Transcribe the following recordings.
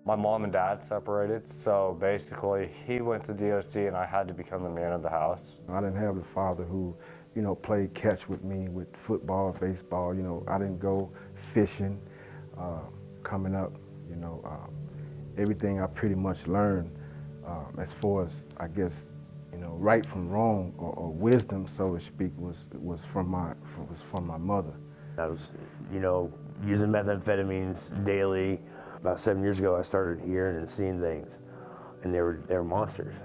My mom and dad separated, so basically he went to DOC and I had to become the man of the house. I didn't have the father who, played catch with me with football, baseball. I didn't go fishing coming up. Everything I pretty much learned as far as, I guess, right from wrong or wisdom, so to speak, was from my mother. I was, using methamphetamines daily. About 7 years ago, I started hearing and seeing things, and they were monsters.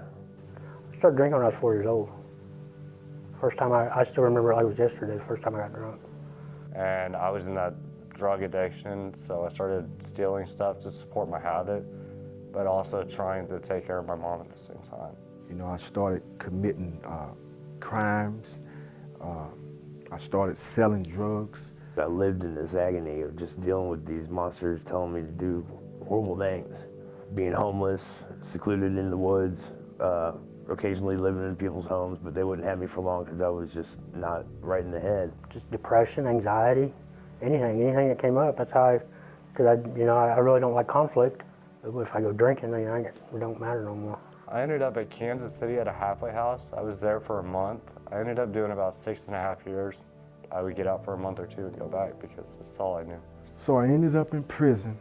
I started drinking when I was 4 years old. First time I still remember like it was yesterday, the first time I got drunk. And I was in that drug addiction, so I started stealing stuff to support my habit, but also trying to take care of my mom at the same time. I started committing crimes. I started selling drugs. I lived in this agony of just dealing with these monsters telling me to do horrible things. Being homeless, secluded in the woods, occasionally living in people's homes, but they wouldn't have me for long because I was just not right in the head. Just depression, anxiety, anything that came up. That's how because I really don't like conflict. But if I go drinking, it don't matter no more. I ended up at Kansas City at a halfway house. I was there for a month. I ended up doing about 6.5 years. I would get out for a month or two and go back because that's all I knew. So I ended up in prison,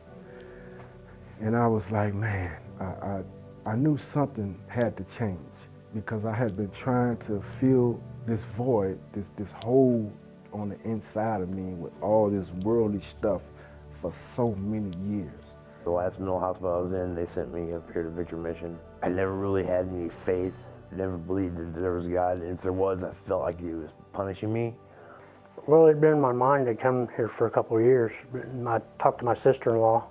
and I was like, man, I knew something had to change because I had been trying to fill this void, this hole on the inside of me with all this worldly stuff for so many years. The last mental hospital I was in, they sent me up here to Victory Mission. I never really had any faith, never believed that there was God, and if there was, I felt like He was punishing me. Well, it'd been in my mind to come here for a couple of years. I talked to my sister-in-law,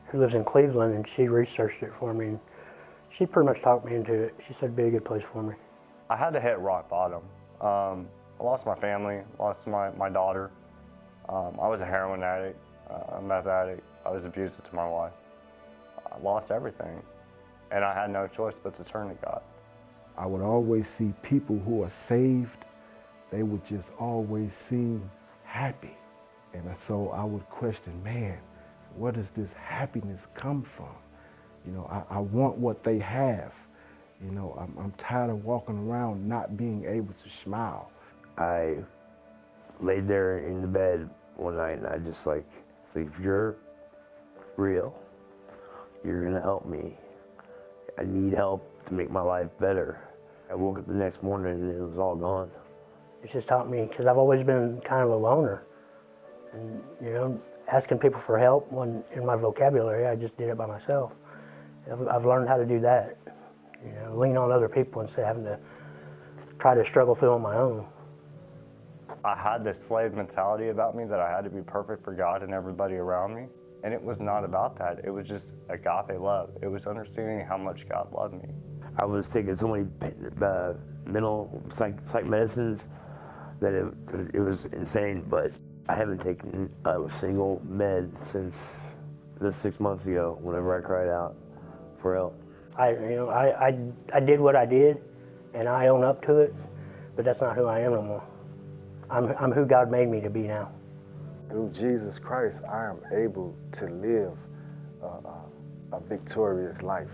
who lives in Cleveland, and she researched it for me. And she pretty much talked me into it. She said it'd be a good place for me. I had to hit rock bottom. I lost my family, lost my daughter. I was a heroin addict, a meth addict. I was abusive to my wife. I lost everything, and I had no choice but to turn to God. I would always see people who are saved, they would just always seem happy. And so I would question, man, where does this happiness come from? I want what they have. I'm tired of walking around not being able to smile. I laid there in the bed one night and I just so if you're real, you're gonna help me. I need help to make my life better. I woke up the next morning and it was all gone. It's just taught me, because I've always been kind of a loner. And, asking people for help wasn't in my vocabulary. I just did it by myself. I've learned how to do that. Lean on other people instead of having to try to struggle through on my own. I had this slave mentality about me that I had to be perfect for God and everybody around me. And it was not about that. It was just agape love. It was understanding how much God loved me. I was taking so many mental psych medicines that it was insane, but I haven't taken a single med since this 6 months ago whenever I cried out for help. I did what I did, and I own up to it, but that's not who I am no more. I'm who God made me to be now. Through Jesus Christ, I am able to live a victorious life,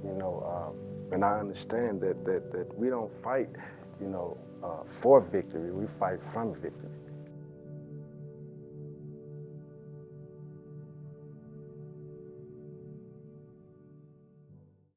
and I understand that we don't fight, for victory, we fight from victory.